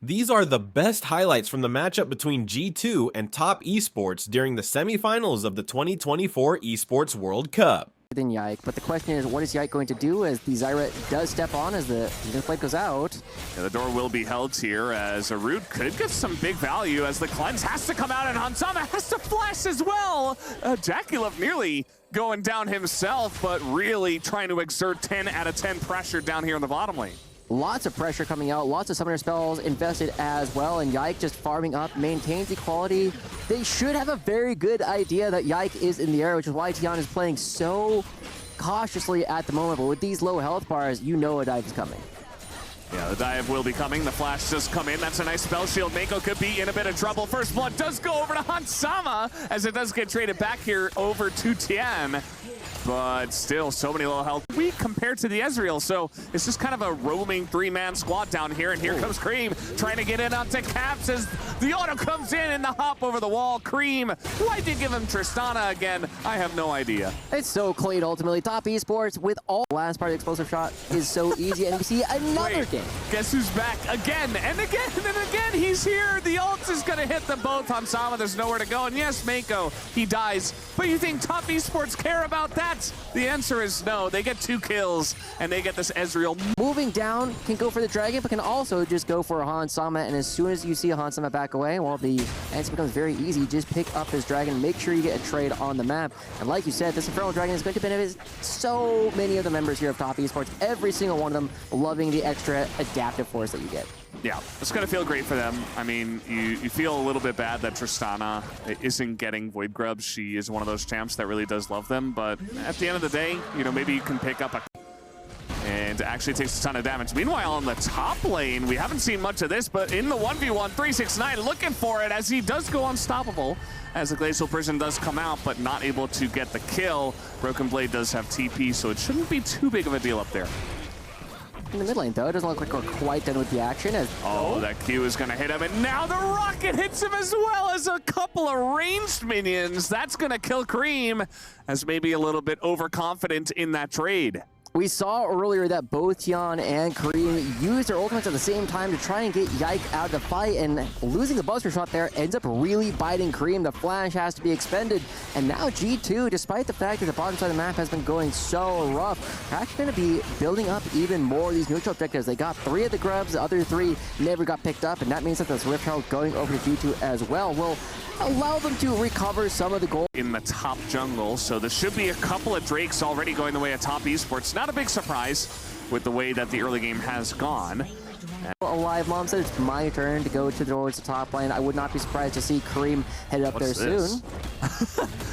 These are the best highlights from the matchup between G2 and Top Esports during the semifinals of the 2024 Esports World Cup. Than Yike, but the question is, what is Yike going to do as the Zyra does step on as the flame goes out? Yeah, the door will be held here as Arud could get some big value as the cleanse has to come out and Hansama has to flash as well. Jaculov nearly going down himself, but really trying to exert 10 out of 10 pressure down here in the bottom lane. Lots of pressure coming out, lots of summoner spells invested as well, and Yike just farming up, maintains equality. They should have a very good idea that Yike is in the air, which is why Tian is playing so cautiously at the moment, but with these low health bars, you know a dive is coming. Yeah, the dive will be coming. The flash does come in. That's a nice spell shield. Mako could be in a bit of trouble. First blood does go over to Hansama as it does get traded back here over to Tian. But still, so many low health. Weak compared to the Ezreal, so it's just kind of a roaming three-man squad down here. And here comes Cream trying to get in onto Caps as the auto comes in and the hop over the wall. Cream, why did you give him Tristana again? I have no idea. It's so clean, ultimately. Top Esports with all last part of the explosive shot is so easy, and we see another game. Guess who's back again and again and again? He's here. The ult is going to hit them both. Hansama, there's nowhere to go. And yes, Mako, he dies. But you think Top Esports care about that? The answer is no. They get 2 kills, and they get this Ezreal. Moving down, can go for the dragon, but can also just go for a Hansama, and as soon as you see a Hansama back away, well, the answer becomes very easy. Just pick up this dragon, make sure you get a trade on the map. And like you said, this Infernal Dragon is going to benefit so many of the members here of Top Esports, every single one of them loving the extra adaptive force that you get. Yeah, it's going to feel great for them. I mean, you feel a little bit bad that Tristana isn't getting Void Grubs. She is one of those champs that really does love them, but at the end of the day, you know, maybe you can pick up a... and actually takes a ton of damage. Meanwhile, on the top lane, we haven't seen much of this, but in the 1v1, 369 looking for it as he does go unstoppable, as the Glacial Prison does come out, but not able to get the kill. Broken Blade does have TP, so it shouldn't be too big of a deal up there. In the mid lane, though, it doesn't look like we're quite done with the action. Oh, that Q is going to hit him, and now the rocket hits him as well as a couple of ranged minions. That's going to kill Cream, as maybe a little bit overconfident in that trade. We saw earlier that both Tian and Kareem used their ultimates at the same time to try and get Yike out of the fight, and losing the Buster Shot there ends up really biting Kareem. The flash has to be expended, and now G2, despite the fact that the bottom side of the map has been going so rough, are actually going to be building up even more of these neutral objectives. They got 3 of the grubs, the other 3 never got picked up, and that means that this Rift Herald going over to G2 as well will allow them to recover some of the gold in the top jungle. So there should be a couple of Drakes already going the way of Top Esports. Not a big surprise with the way that the early game has gone. Alive Mom said it's my turn to go towards the top lane. I would not be surprised to see Kareem head up there soon.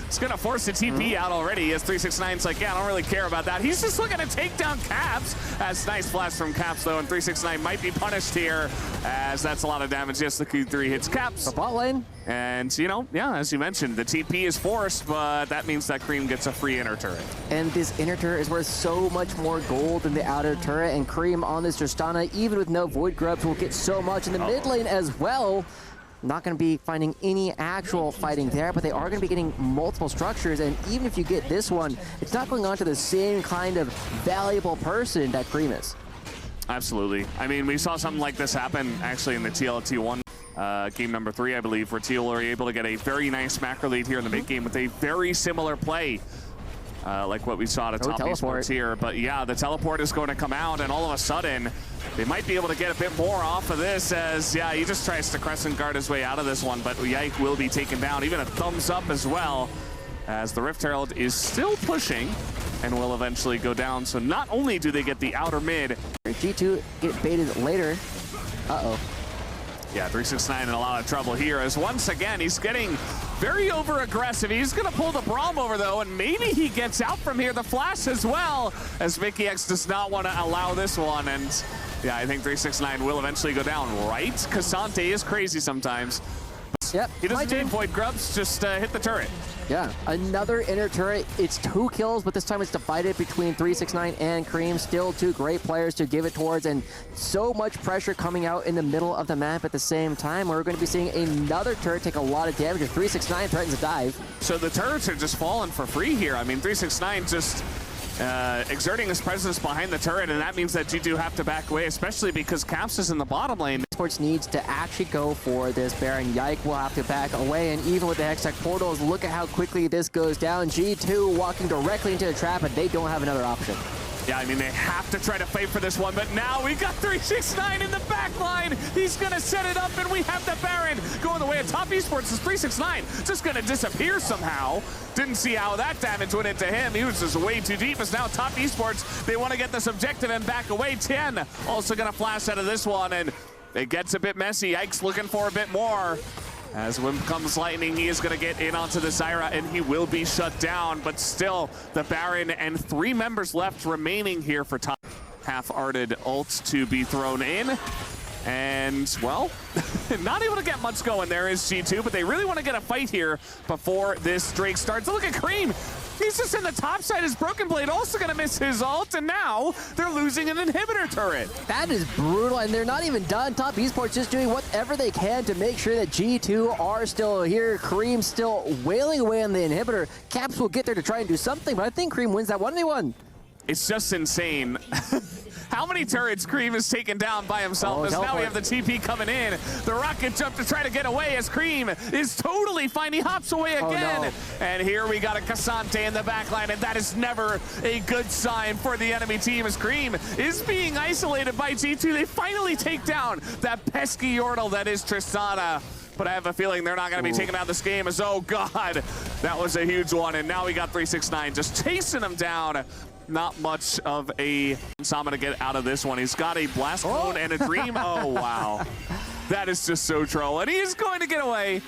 It's going to force the TP out already as 369's like, yeah, I don't really care about that. He's just looking to take down Caps. That's nice flash from Caps, though, and 369 might be punished here as that's a lot of damage. Yes, the Q3 hits Caps. The bot lane. And, you know, yeah, as you mentioned, the TP is forced, but that means that Cream gets a free inner turret. And this inner turret is worth so much more gold than the outer turret, and Cream on this Tristana, even with no Void Grubs, will get so much in the mid lane as well. Not going to be finding any actual fighting there, but they are going to be getting multiple structures, and even if you get this one, it's not going on to the same kind of valuable person that Cream is. Absolutely. I mean, we saw something like this happen actually in the TLT1 game number 3, I believe, where Teal were able to get a very nice macro lead here in the mid game with a very similar play. Like what we saw at Top Esports here. But yeah, the teleport is going to come out, and all of a sudden, they might be able to get a bit more off of this as, yeah, he just tries to Crescent Guard his way out of this one, but Yike will be taken down. Even a thumbs up as well, as the Rift Herald is still pushing and will eventually go down. So not only do they get the outer mid. G2 get baited later. Uh-oh. Yeah, 369 in a lot of trouble here as once again he's getting very over-aggressive. He's going to pull the Braum over, though, and maybe he gets out from here. The flash as well, as Mickey X does not want to allow this one. And yeah, I think 369 will eventually go down, right? Cassante is crazy sometimes. Yep. He doesn't need Void Grubs, just hit the turret. Yeah, another inner turret. It's 2 kills, but this time it's divided between 369 and Cream. Still 2 great players to give it towards, and so much pressure coming out in the middle of the map at the same time. We're going to be seeing another turret take a lot of damage as 369 threatens a dive. So the turrets are just falling for free here. I mean, 369 just exerting his presence behind the turret, and that means that G2 have to back away, especially because Caps is in the bottom lane. Esports needs to actually go for this Baron. Yike will have to back away, and even with the Hextech portals, look at how quickly this goes down. G2 walking directly into the trap, and they don't have another option. Yeah, I mean, they have to try to fight for this one, but now we got 369 in the back line. He's going to set it up, and we have the Baron going the way of Top Esports. Is 369 just going to disappear somehow. Didn't see how that damage went into him. He was just way too deep. As now Top Esports, they want to get this objective and back away. 10 also going to flash out of this one, and it gets a bit messy. Ike's looking for a bit more. As when comes lightning, he is going to get in onto the Zyra, and he will be shut down. But still, the Baron and 3 members left remaining here for Top. Half-arted ult to be thrown in. And, well, not able to get much going there is G2, but they really want to get a fight here before this Drake starts. Look at Cream. He's just in the top side. His Broken Blade also going to miss his ult, and now they're losing an inhibitor turret. That is brutal, and they're not even done. Top Esports just doing whatever they can to make sure that G2 are still here. Cream still wailing away on the inhibitor. Caps will get there to try and do something, but I think Cream wins that 1v1. It's just insane. How many turrets Cream has taken down by himself, as now we have the TP coming in. The rocket jump to try to get away as Cream is totally fine. He hops away again. No. And here we got a Cassante in the backline, and that is never a good sign for the enemy team as Cream is being isolated by G2. They finally take down that pesky Yordle that is Tristana. But I have a feeling they're not going to be taking out this game as, oh God, that was a huge one. And now we got 369 just chasing him down. Not much of a Sama to get out of this one. He's got a blast clone and a dream. Oh, wow. That is just so troll. And he is going to get away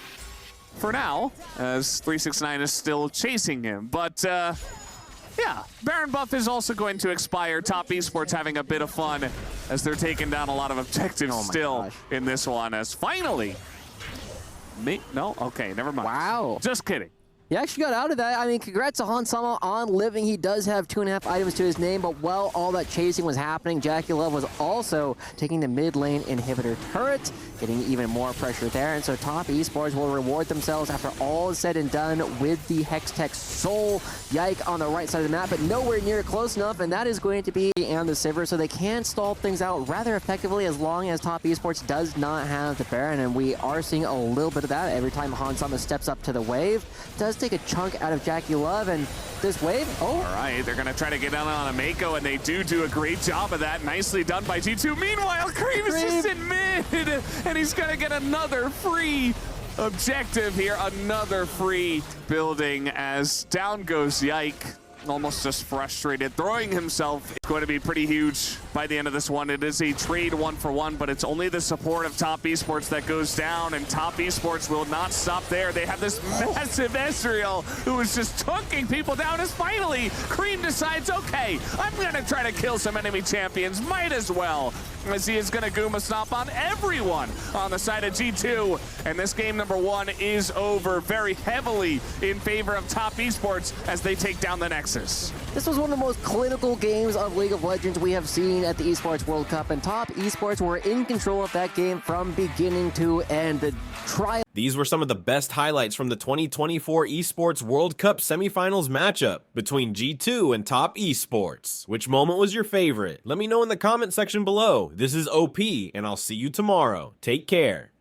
for now, as 369 is still chasing him. But, yeah, Baron buff is also going to expire. Top Esports having a bit of fun as they're taking down a lot of objectives still in this one. As finally... No? Okay, never mind. Wow. Just kidding. He actually got out of that. I mean, congrats to Hansama on living. He does have 2.5 items to his name, but while all that chasing was happening, Jackie Love was also taking the mid lane inhibitor turret, getting even more pressure there. And so Top Esports will reward themselves after all is said and done with the Hextech Soul Yike on the right side of the map, but nowhere near close enough, and that is going to be and the Sivir, so they can stall things out rather effectively as long as Top Esports does not have the Baron, and we are seeing a little bit of that every time Hansama steps up to the wave. Does take a chunk out of Jackie Love, and this wave, all right, they're gonna try to get down on a Mako, and they do a great job of that. Nicely done by G2. Meanwhile, Cream is just in mid, and he's gonna get another free objective here, another free building as down goes Yike. Almost just frustrated, throwing himself. It's going to be pretty huge by the end of this one. It is a trade 1-for-1, but it's only the support of Top Esports that goes down, and Top Esports will not stop there. They have this massive Ezreal who is just chunking people down as finally Cream decides, okay, I'm going to try to kill some enemy champions. Might as well, as he is going to Guma Stomp on everyone on the side of G2. And this game number 1 is over very heavily in favor of Top Esports as they take down the Nexus. This was one of the most clinical games of League of Legends we have seen at the Esports World Cup, and Top Esports were in control of that game from beginning to end. The trial. These were some of the best highlights from the 2024 Esports World Cup semifinals matchup between G2 and Top Esports. Which moment was your favorite? Let me know in the comment section below. This is OP, and I'll see you tomorrow. Take care.